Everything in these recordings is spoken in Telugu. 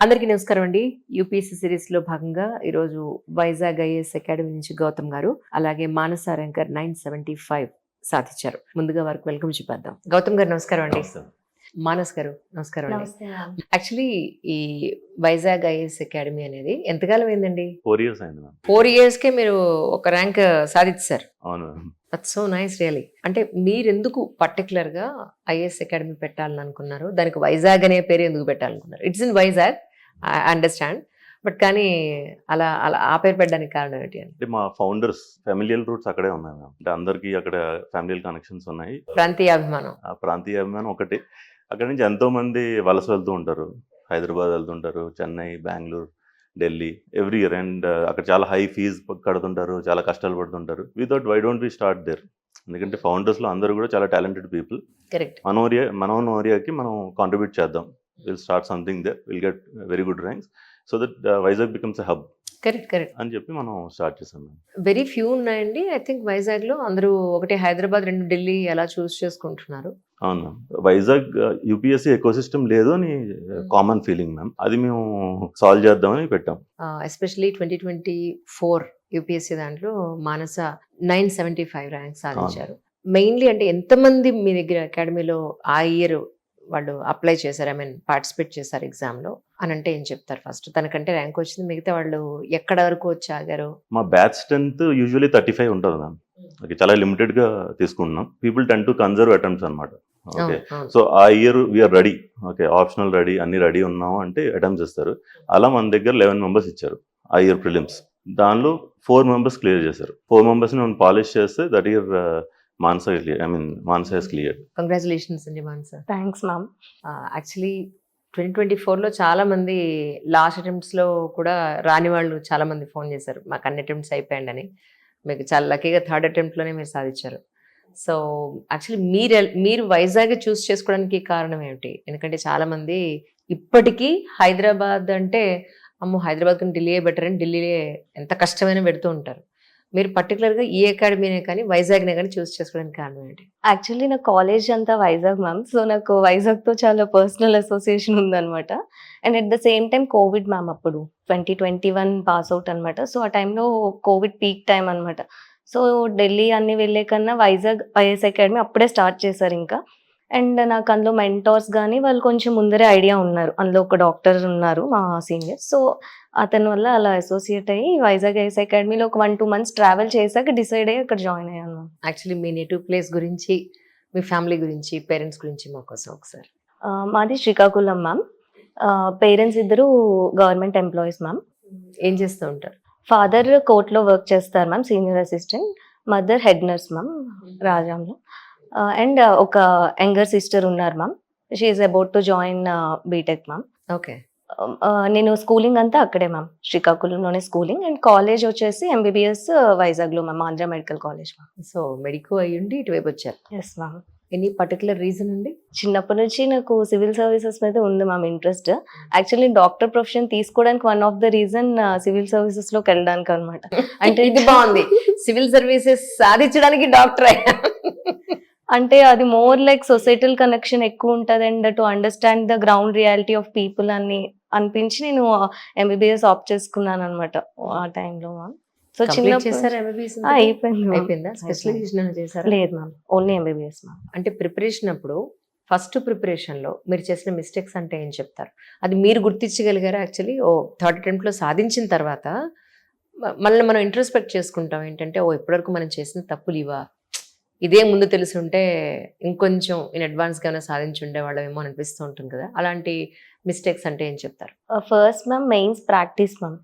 అందరికీ నమస్కారం అండి. యూపీఎస్సీ సిరీస్ లో భాగంగా ఈరోజు వైజాగ్ ఐఏఎస్ అకాడమీ నుంచి గౌతమ్ గారు, అలాగే మానస ర్యాంకర్ 975 సాధించారు. ముందుగా వారికి వెల్కమ్ చెప్పేద్దాం. గౌతమ్ గారు నమస్కారం అండి. మానస్ గారు నమస్కారం అండి. నమస్తే మ్యామ్. యాక్చువల్లీ ఈ వైజాగ్ ఐఏఎస్ అకాడమీ అనేది ఎంతకాలం అయిందండి? 4 ఇయర్స్ అయింది మ్యామ్. 4 years కే మీరు ఒక ర్యాంక్ సాధించారు. అవును ma'am. That's so nice really. అంటే మీరెందుకు పర్టికులర్ గా ఐఏఎస్ అకాడమీ పెట్టాలని అనుకున్నారు? దానికి వైజాగ్ అనే పేరు ఎందుకు పెట్టాలనుకున్నారు? It's in Vizag, I understand, but కానీ అలా అలా ఆ పేరు పెట్టడానికి కారణం ఏంటి అని? అంటే మా ఫౌండర్స్ ఫ్యామిలియల్ రూట్స్ అక్కడే ఉన్నాయి మ్యామ్. అంటే అందరికీ అక్కడ ఫ్యామిలియల్ కనెక్షన్స్ ఉన్నాయి. ప్రాంతీయ అభిమానం. ఆ ప్రాంతీయ అభిమానం ఒకటి. అక్కడ నుంచి ఎంతో మంది వలస వెళ్తూ ఉంటారు. హైదరాబాద్ వెళ్తుంటారు, Chennai, Bengaluru, Delhi every year. And అక్కడ చాలా హై ఫీజ్ కడుతుంటారు, చాలా కష్టాలు పడుతుంటారు. Without why don't we start there? ఎందుకంటే ఫౌండర్స్లో అందరూ కూడా చాలా టాలెంటెడ్ పీపుల్. కరెక్ట్. మన ఓన్ ఏరియాకి మనం కాంట్రిబ్యూట్ చేద్దాం. Will start something there, will get very good ranks so that Vizag becomes a hub correct correct అని చెప్పి మనం స్టార్ట్ చేసాం. వెరీ ఫ్యూ ఉన్నాయండి. ఐ థింక్ వైజాగ్ లో అందరూ ఒకటి హైదరాబాద్, 2 ఢిల్లీ అలా చూస్ చేసుకుంటున్నారు. అవును మ్యామ్. వైజాగ్ యూపీఎస్సీ ఎకోసిస్టమ్ లేదు అని కామన్ ఫీలింగ్ మ్యామ్. అది మేము సాల్వ్ చేద్దామని పెట్టాం. ఎస్పెషలీ 2024 యూపీఎస్సీ దాంట్లో మానస 975 ర్యాంక్ సాధించారు. మెయిన్లీ అంటే ఎంతమంది మీ దగ్గర అకాడమీలో ఆ ఇయర్ వాళ్ళు అప్లై చేశారు, ఐ మీన్ పార్టిసిపేట్ చేశారు ఎగ్జామ్లో అని అంటే ఏం చెప్తారు? ఫస్ట్ తనకంటే ర్యాంక్ వచ్చింది, మిగతా వాళ్ళు ఎక్కడ వరకు వచ్చి ఆగారు? మా బ్యాచ్ స్ట్రెంత్ యూజువల్లీ 35 ఉంటుంది మ్యామ్. ఓకే, చాలా లిమిటెడ్గా తీసుకుంటున్నాం. People tend to conserve attempts అనమాట. ఓకే, సో ఆ year we are ready, okay optional ready, అన్ని రెడీ ఉన్నాము అంటే అటెంప్ట్స్ ఇస్తారు. అలా మన దగ్గర 11 మెంబర్స్ ఇచ్చారు ఆ ఇయర్ ప్రిలిమ్స్. దానిలో 4 మెంబర్స్ క్లియర్ చేశారు. 4 మెంబర్స్ని మనం పాలిష్ చేస్తే that year Manasa he's clear. Congratulations అండి మానస. Thanks ma'am. యాక్చువల్లీ 2024లో చాలా మంది లాస్ట్ అటెంప్ట్స్లో కూడా రాని వాళ్ళు చాలా మంది ఫోన్ చేశారు, మాకు అన్ని అటెంప్ట్స్ అయిపోయాయండి అని. మీకు చాలా లక్కీగా 3rd అటెంప్ట్లోనే మీరు సాధించారు. సో యాక్చువల్లీ మీరు వైజాగ్ చూస్ చేసుకోవడానికి కారణం ఏమిటి? ఎందుకంటే చాలా మంది ఇప్పటికీ హైదరాబాద్ అంటే అమ్మో హైదరాబాద్ కన్నా ఢిల్లీయే బెటర్ అని ఢిల్లీయే ఎంత కష్టమైనా పెడుతూ ఉంటారు. మీరు పర్టికులర్గా ఈ అకాడమీనే కానీ వైజాగ్నే కానీ చూస్ చేసుకోవడానికి కారణం ఏంటి? యాక్చువల్లీ నా కాలేజ్ అంతా వైజాగ్ మ్యామ్. సో నాకు వైజాగ్తో చాలా పర్సనల్ అసోసియేషన్ ఉందన్నమాట. And at the same time Covid ma'am, అప్పుడు 2021 పాస్ అవుట్ అనమాట. సో ఆ టైంలో కోవిడ్ పీక్ టైం అనమాట. సో ఢిల్లీ అన్ని వెళ్ళే కన్నా వైజాగ్ ఐఏఎస్ అకాడమీ అప్పుడే స్టార్ట్ చేశారు ఇంకా. అండ్ నాకు అందులో మెంటోర్స్ కానీ వాళ్ళు కొంచెం ముందరే ఐడియా ఉన్నారు. అందులో ఒక డాక్టర్ ఉన్నారు మా సీనియర్. సో అతని వల్ల అలా అసోసియేట్ అయ్యి వైజాగ్ ఐఏఎస్ అకాడమీలో ఒక 1-2 months ట్రావెల్ చేశాక డిసైడ్ అయ్యి అక్కడ జాయిన్ అయ్యాను. యాక్చువల్లీ మీ నేటివ్ ప్లేస్ గురించి, మీ ఫ్యామిలీ గురించి, పేరెంట్స్ గురించి మాకోసం ఒకసారి. మాది శ్రీకాకుళం మ్యామ్. పేరెంట్స్ ఇద్దరు గవర్నమెంట్ ఎంప్లాయీస్ మ్యామ్. ఏం చేస్తూ ఉంటారు? ఫాదర్ కోర్టులో వర్క్ చేస్తారు ma'am, senior assistant. Mother head nurse ma'am, రాజాంలో. అండ్ ఒక యంగర్ సిస్టర్ ఉన్నారు ma'am. She is about to join BTech ma'am. Okay. నేను స్కూలింగ్ అంతా అక్కడే మ్యామ్, శ్రీకాకుళంలోనే స్కూలింగ్. అండ్ కాలేజ్ వచ్చేసి ఎంబీబీఎస్ వైజాగ్లో ma'am, Andhra medical college ma'am. So medico అయ్యుండి ఇటువైపు వచ్చారు. Yes ma'am. Any particular reason అండి? చిన్నప్పటి నుంచి నాకు సివిల్ సర్వీసెస్ మీద ఉంది ma'am interest. Actually doctor profession తీసుకోవడానికి one of the reason civil సర్వీసెస్లోకి వెళ్ళడానికి అనమాట. అంటే ఇది బాగుంది, సివిల్ సర్వీసెస్ సాధించడానికి డాక్టర్ అంటే అది మోర్ లైక్ సొసైటల్ కనెక్షన్ ఎక్కువ ఉంటుంది and to understand the ground reality of people అని అనిపించి నేను ఎంబీబీఎస్ ఆప్ట్ చేసుకున్నాను అనమాట ఆ టైంలో మ్యామ్. సో చిన్న అయిపోయిందా? స్పెషలైజేషన్ చేశారా? లేదు మ్యామ్, ఓన్లీ ఎంబీబీఎస్ మ్యామ్. అంటే ప్రిపరేషన్ అప్పుడు ఫస్ట్ ప్రిపరేషన్లో మీరు చేసిన మిస్టేక్స్ అంటే ఏం చెప్తారు? అది మీరు గుర్తించగలిగారా? యాక్చువల్లీ 3rd అటెంప్ట్లో సాధించిన తర్వాత మళ్ళీ మనం ఇంట్రోస్పెక్ట్ చేసుకుంటాం ఏంటంటే ఇప్పటివరకు మనం చేసిన తప్పులు ఇవా, ఇదే ముందు తెలిసి ఉంటే ఇంకొంచెం ఇన్ అడ్వాన్స్గా ఏమైనా సాధించి ఉండేవాళ్ళమేమో అనిపిస్తూ ఉంటుంది కదా, అలాంటి మిస్టేక్స్ అంటే ఏం చెప్తారు? First ma'am mains practice ma'am.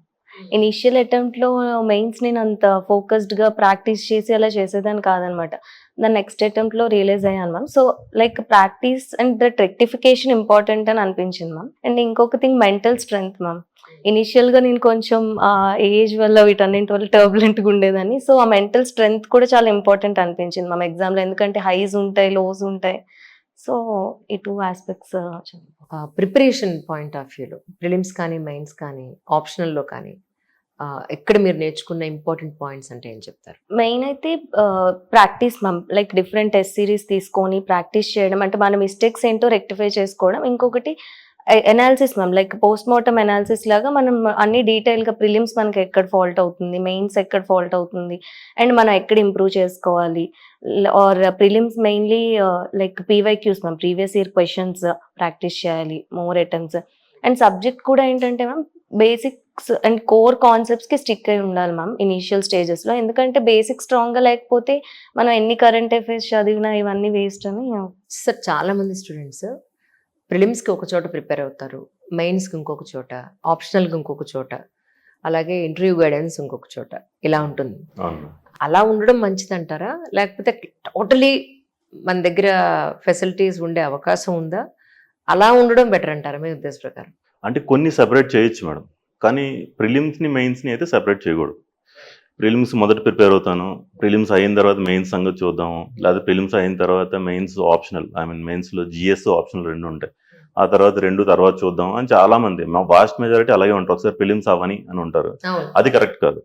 Initial అటెంప్ట్లో మెయిన్స్ నేను అంత ఫోకస్డ్గా ప్రాక్టీస్ చేసి అలా చేసేదాన్ని కాదనమాట. దాని నెక్స్ట్ అటెంప్ట్లో రియలైజ్ అయ్యాను ma'am. So like practice and that rectification important అని అనిపించింది మ్యామ్. అండ్ ఇంకొక థింగ్ మెంటల్ స్ట్రెంగ్త్ మ్యామ్. ఇనిషియల్గా నేను కొంచెం ఏజ్ వల్ల వీటన్నింటి వల్ల టర్బులెంట్గా ఉండేదాన్ని. సో ఆ మెంటల్ స్ట్రెంగ్త్ కూడా చాలా ఇంపార్టెంట్ అనిపించింది మ్యామ్ ఎగ్జామ్లో. ఎందుకంటే హైస్ ఉంటాయి, లోస్ ఉంటాయి. సో ఈ 2 aspects. ప్రిపరేషన్ పాయింట్ ఆఫ్ వ్యూలో ప్రిలిమ్స్ కానీ, మెయిన్స్ కానీ, ఆప్షనల్లో కానీ ఎక్కడ మీరు నేర్చుకున్న ఇంపార్టెంట్ పాయింట్స్ అంటే ఏం చెప్తారు? మెయిన్ అయితే practice ma'am. Like different test series తీసుకొని ప్రాక్టీస్ చేయడం, అంటే మన మిస్టేక్స్ ఏంటో రెక్టిఫై చేసుకోవడం. ఇంకొకటి analysis ma'am, like post mortem analysis లాగా మనం అన్ని డీటెయిల్గా ప్రిలిమ్స్ మనకి ఎక్కడ ఫాల్ట్ అవుతుంది, మెయిన్స్ ఎక్కడ ఫాల్ట్ అవుతుంది, అండ్ మనం ఎక్కడ ఇంప్రూవ్ చేసుకోవాలి, or prelims mainly like PYQs ma'am, previous year questions practice చేయాలి, మోర్ అటెంప్ట్స్. అండ్ సబ్జెక్ట్ కూడా ఏంటంటే మ్యామ్ బేసిక్స్ అండ్ కోర్ కాన్సెప్ట్స్కి స్టిక్ అయి ఉండాలి మ్యామ్ ఇనీషియల్ స్టేజెస్లో. ఎందుకంటే బేసిక్ స్ట్రాంగ్గా లేకపోతే మనం ఎన్ని కరెంట్ అఫైర్స్ చదివినా ఇవన్నీ వేస్ట్ అని. సార్ చాలా మంది స్టూడెంట్స్ ప్రిలిమ్స్కి ఒక చోట ప్రిపేర్ అవుతారు, మెయిన్స్కి ఇంకొక చోట, ఆప్షనల్కి ఇంకొక చోట, అలాగే ఇంటర్వ్యూ గైడెన్స్ ఇంకొక చోట, ఇలా ఉంటుంది. అవును. అలా ఉండడం మంచిది అంటారా, లేకపోతే టోటలీ మన దగ్గర ఫెసిలిటీస్ ఉండే అవకాశం ఉందా, అలా ఉండడం బెటర్ అంటారా మీ ఉద్దేశ ప్రకారం? అంటే కొన్ని సెపరేట్ చేయొచ్చు మేడం, కానీ ప్రిలిమ్స్ని మెయిన్స్ని అయితే సెపరేట్ చేయకూడదు. ప్రిలిమ్స్ మొదట ప్రిపేర్ అవుతాను, ప్రిలిమ్స్ అయిన తర్వాత మెయిన్స్ సంగతి చూద్దాము, లేదా ప్రిలిమ్స్ అయిన తర్వాత మెయిన్స్ ఆప్షనల్, మెయిన్స్లో జిఎస్ ఆప్షనల్ 2 ఉంటాయి, ఆ తర్వాత 2 తర్వాత చూద్దాం అని చాలామంది, మా వాస్ట్ మెజారిటీ అలాగే ఉంటారు, ఒకసారి ప్రిలిమ్స్ అవని అని ఉంటారు. అది కరెక్ట్ కాదు.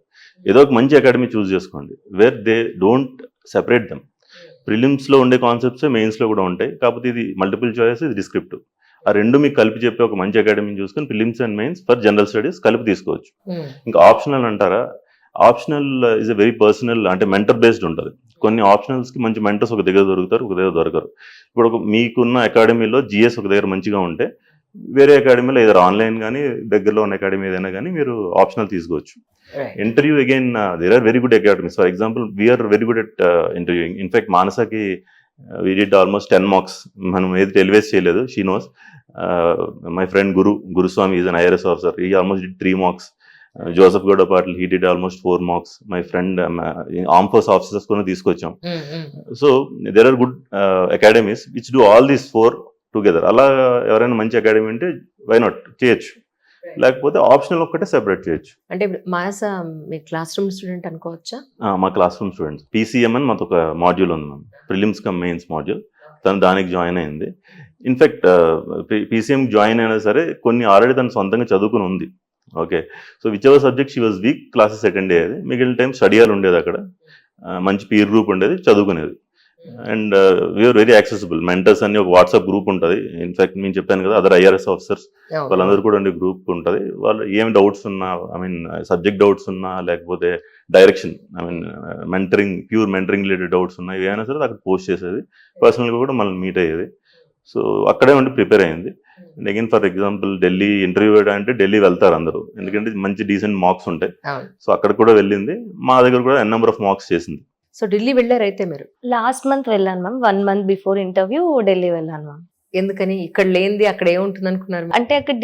ఏదో ఒక మంచి అకాడమీ చూస్ చేసుకోండి where they don't separate them. ప్రిలిమ్స్లో ఉండే కాన్సెప్ట్స్ మెయిన్స్లో కూడా ఉంటాయి, కాకపోతే ఇది మల్టిపుల్ చాయిస్, ఇది డిస్క్రిప్టివ్. ఆ 2 మీకు కలిపి చెప్పి ఒక మంచి అకాడమీని చూసుకొని prelims and mains for general studies కలిపి తీసుకోవచ్చు. ఇంకా ఆప్షనల్ అంటారా, optional is a very personal, అంటే మెంటర్ బేస్డ్ ఉంటుంది. కొన్ని ఆప్షనల్స్కి మంచి మెంటర్స్ ఒక దగ్గర దొరుకుతారు, ఒక దగ్గర దొరకరు. ఇప్పుడు మీకున్న అకాడమీలో జిఎస్ ఒక దగ్గర మంచిగా ఉంటే వేరే అకాడమీలో ఏదో ఆన్లైన్ కానీ దగ్గరలో ఉన్న అకాడమీ ఏదైనా కానీ మీరు ఆప్షనల్ తీసుకోవచ్చు. Interview again there are very good academies. For example we're very good at interviewing. In fact మానసకి వీ డిడ్ ఆల్మోస్ట్ 10 mocks. మనం ఏది టెలివేస్ చేయలేదు, she knows. My friend Guruswamy is an IRS officer, he almost did 3 mocks. Joseph Gowda Patil, he did almost 4 mocks. My friend armed force officers కూడా తీసుకొచ్చాం. So there are good academies which do all these 4 together. అలా ఎవరైనా మంచి అకాడమీ ఉంటే వై నాట్ చేయొచ్చు, లేకపోతే ఆప్షనల్ ఒక్కటే సెపరేట్ చేయొచ్చు. అంటే మానస మీ క్లాస్ రూమ్ స్టూడెంట్ అనుకోవచ్చా? మా క్లాస్ రూమ్ స్టూడెంట్స్ పీసీఎం అని మాకు ఒక మాడ్యూల్ ఉంది ma'am, prelims come mains module. తను దానికి జాయిన్ అయింది. ఇన్ఫాక్ట్ పీసీఎం జాయిన్ అయినా సరే కొన్ని ఆల్రెడీ తను సొంతంగా చదువుకుని ఉంది. Okay, so which ever subject she was weak classes attend అయ్యేది, మిగిలిన టైం స్టడీ హాల్ ఉండేది, అక్కడ మంచి పీర్ గ్రూప్ ఉండేది, చదువుకునేది. And we're very accessible. Mentors అని ఒక వాట్సాప్ గ్రూప్ ఉంటుంది. ఇన్ఫాక్ట్ నేను చెప్పాను కదా, అదర్ ఐఆర్ఎస్ ఆఫీసర్స్ వాళ్ళందరూ కూడా ఉండే గ్రూప్ ఉంటుంది. వాళ్ళు ఏమి డౌట్స్ ఉన్నా, సబ్జెక్ట్ డౌట్స్ ఉన్నా, లేకపోతే direction, pure mentoring related doubts ఉన్నా, ఏమైనా సరే అక్కడ పోస్ట్ చేసేది. పర్సనల్గా కూడా మళ్ళీ మీట్ అయ్యేది. సో అక్కడే ఉండి ప్రిపేర్ అయింది. And again for example Delhi interview అంటే ఢిల్లీ వెళ్తారు అందరూ, ఎందుకంటే మంచి డీసెంట్ మార్క్స్ ఉంటాయి. సో అక్కడ కూడా వెళ్ళింది, మా దగ్గర కూడా ఎన్ నెంబర్ ఆఫ్ మార్క్స్ చేసింది. సో ఢిల్లీ వెళ్ళారు అయితే మీరు? లాస్ట్ మంత్ వెళ్ళాను ma'am, 1 month before interview Delhi వెళ్ళాను మ్యామ్. ఎందుకని? ఇక్కడ లేనిది అక్కడ ఏముంటుంది అనుకున్నారు? అంటే అక్కడ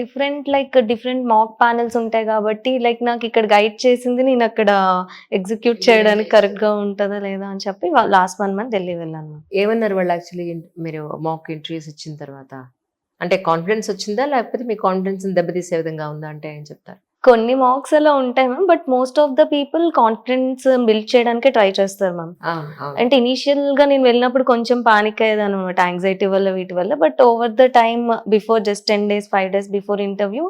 డిఫరెంట్ మాక్ ప్యానెల్స్ ఉంటాయి కాబట్టి లైక్ నాకు ఇక్కడ గైడ్ చేసింది నేను అక్కడ ఎగ్జిక్యూట్ చేయడానికి కరెక్ట్ గా ఉంటుందా లేదా అని చెప్పి లాస్ట్ 1 month ఢిల్లీ వెళ్ళాను మ్యామ్. ఏమన్నారు వాళ్ళు యాక్చువల్లీ మీరు మాక్ ఇంటర్వ్యూస్ ఇచ్చిన తర్వాత? అంటే కాన్ఫిడెన్స్ వచ్చిందా, లేకపోతే మీ కాన్ఫిడెన్స్ దెబ్బతీసే విధంగా ఉందా అంటే ఏం చెప్తారు? కొన్ని మార్క్స్ అలా ఉంటాయి ma'am, but most of the people confidence build చేయడానికి ట్రై చేస్తారు మ్యామ్. అంటే ఇనీషియల్ గా నేను వెళ్ళినప్పుడు కొంచెం పానిక్ అయ్యేది అనమాట, యాంగ్జైటీ వల్ల వీటి వల్ల. But over the time before just 10 days 5 days before interview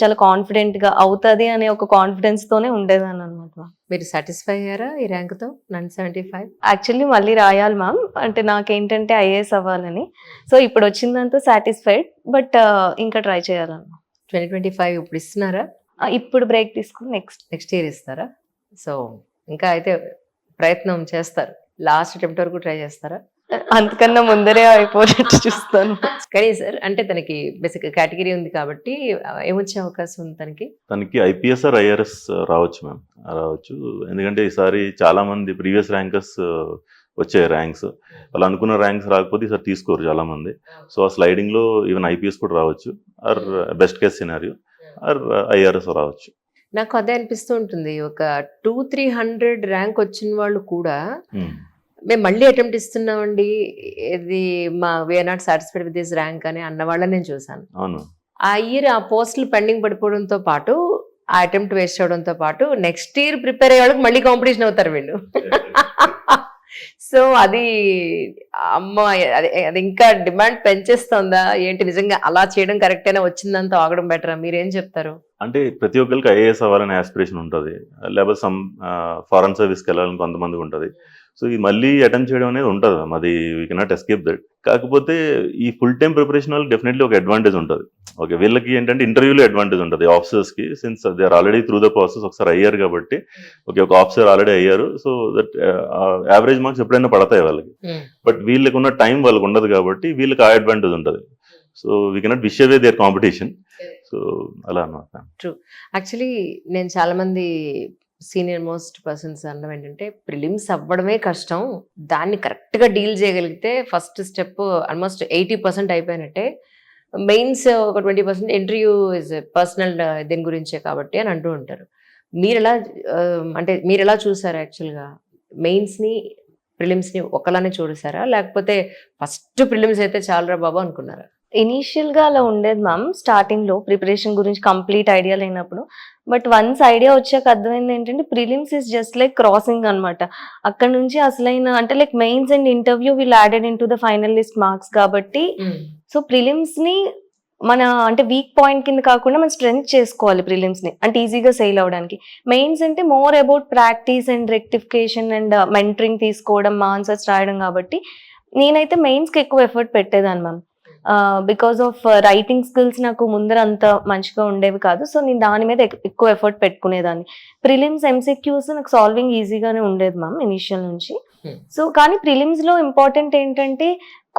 చాలా కాన్ఫిడెంట్ గా అవుతుంది అనే ఒక కాన్ఫిడెన్స్ తోనే ఉండేదాన్ని అనమాట. మీరు సాటిస్ఫై అయ్యారా ఈ ర్యాంక్ తో 975? యాక్చువల్లీ మళ్ళీ రాయాలి మ్యామ్, అంటే నాకేంటంటే ఐఏఎస్ అవ్వాలని. సో ఇప్పుడు వచ్చిందంతా సాటిస్ఫైడ్, బట్ ఇంకా ట్రై చేయాలన్న. 2025 ఇప్పుడు ఇస్తున్నారా? ఇప్పుడు బ్రేక్ తీసుకుని నెక్స్ట్ ఇయర్ ఇస్తారా? సో ఇంకా అయితే ప్రయత్నం చేస్తారు, లాస్ట్ అటెంప్ట్ వరకు ట్రై చేస్తారా? అంతకన్నా ముందరే అయిపోయేట్టు చూస్తాను. కానీ సార్ అంటే తనకి బేసిక్ కేటగిరీ ఉంది కాబట్టి ఏమొచ్చే అవకాశం ఉంది తనకి ఐపీఎస్ ఆర్ ఐఆర్ఎస్ రావచ్చు మ్యామ్, రావచ్చు. ఎందుకంటే ఈసారి చాలా మంది ప్రీవియస్ ర్యాంకర్స్ వచ్చే ర్యాంక్స్, వాళ్ళు అనుకున్న ర్యాంక్స్ రాకపోతే ఈసారి తీసుకోరు చాలా మంది. సో ఆ స్లైడింగ్ లో ఈవెన్ ఐపీఎస్ కూడా రావచ్చు, or best case scenario or IRS రావచ్చు. నాకు అదే అనిపిస్తూ ఉంటుంది, ఒక 200-300 ర్యాంక్ వచ్చిన వాళ్ళు కూడా మేము మళ్ళీ అటెంప్ట్ ఇస్తున్నామండి, ఇది we are not satisfied with this rank అని అన్న వాళ్ళని నేను చూసాను. అవును, ఆ ఇయర్ ఆ పోస్టులు పెండింగ్ పడిపోవడంతో పాటు, ఆ అటెంప్ట్ వేస్ట్ అవడంతో పాటు నెక్స్ట్ ఇయర్ ప్రిపేర్ అయ్యే వాళ్ళకి మళ్ళీ కాంపిటీషన్ అవుతారు వీళ్ళు. సో అది అమ్మ అది ఇంకా డిమాండ్ పెంచేస్తుందా ఏంటి? నిజంగా అలా చేయడం కరెక్టేనా, వచ్చిందంతా ఆగడం బెటరా? మీరేం చెప్తారు? అంటే ప్రతి ఒక్కరికి ఐఏఎస్ అవ్వాలని ఆస్పిరేషన్ ఉంటుంది, లేకపోతే ఫారెన్ సర్వీస్కి వెళ్ళాలని కొంతమందికి ఉంటుంది. సో ఇది మళ్ళీ అటెంప్ట్ చేయడం అనేది ఉంటుంది, అది వీ కెనాట్ ఎస్కేప్ దట్. కాకపోతే ఈ ఫుల్ టైం ప్రిపరేషన్ వల్ల డెఫినెట్లీ ఒక అడ్వాంటేజ్ ఉంటుంది. ఓకే, వీళ్ళకి ఏంటంటే ఇంటర్వ్యూలో అడ్వాంటేజ్ ఉంటుంది ఆఫీసర్స్కి, since they are already through the process ఒకసారి అయ్యారు కాబట్టి. ఓకే, ఒక ఆఫీసర్ ఆల్రెడీ అయ్యారు, సో దట్ యావరేజ్ మార్క్స్ ఎప్పుడైనా పడతాయి వాళ్ళకి. బట్ వీళ్ళకి ఉన్న టైం వాళ్ళకి ఉండదు కాబట్టి వీళ్ళకి ఆ అడ్వాంటేజ్ ఉంటుంది. So we cannot wish away their competition. So అలా అన్నమాట. యాక్చువల్లీ నేను చాలా మంది సీనియర్ మోస్ట్ పర్సన్స్ అనడం ఏంటంటే, ప్రిలిమ్స్ అవ్వడమే కష్టం, దాన్ని కరెక్ట్గా డీల్ చేయగలిగితే ఫస్ట్ స్టెప్ ఆల్మోస్ట్ 80% అయిపోయినట్టే, మెయిన్స్ ఒక 20% ఇంటర్వ్యూ ఇస్ పర్సనల్ దీని గురించే కాబట్టి అని అంటూ ఉంటారు. మీరు ఎలా అంటే మీరు ఎలా చూసారు యాక్చువల్గా మెయిన్స్ని ప్రిలిమ్స్ని ఒకలానే చూసారా, లేకపోతే ఫస్ట్ ప్రిలిమ్స్ అయితే చాలరా బాబు అనుకున్నారా? ఇనీషియల్గా అలా ఉండేది మ్యామ్, స్టార్టింగ్లో ప్రిపరేషన్ గురించి కంప్లీట్ ఐడియా లేనప్పుడు. బట్ వన్స్ ఐడియా వచ్చాక అర్థమైంది ఏంటంటే prelims is just like crossing అనమాట. అక్కడ నుంచి అసలైన అంటే like mains and interview will added in to the final list marks కాబట్టి, సో ప్రిలిమ్స్ని మన అంటే వీక్ పాయింట్ కింద కాకుండా మనం స్ట్రెంగ్త్ చేసుకోవాలి ప్రిలిమ్స్ని, అంటే ఈజీగా సెయిల్ అవ్వడానికి. మెయిన్స్ అంటే more about practice and rectification and mentoring తీసుకోవడం, ఆన్సర్స్ రాయడం కాబట్టి నేనైతే మెయిన్స్కి ఎక్కువ ఎఫర్ట్ పెట్టేదాన్ని ma'am. Because of writing skills నాకు ముందర అంత మంచిగా ఉండేవి కాదు, సో నేను దాని మీద ఎక్కువ ఎఫర్ట్ పెట్టుకునేదాన్ని. ప్రిలిమ్స్ ఎంసీక్యూస్ నాకు సాల్వింగ్ ఈజీగానే ఉండేది మ్యామ్ ఇనిషియల్ నుంచి. సో కానీ ప్రిలిమ్స్లో ఇంపార్టెంట్ ఏంటంటే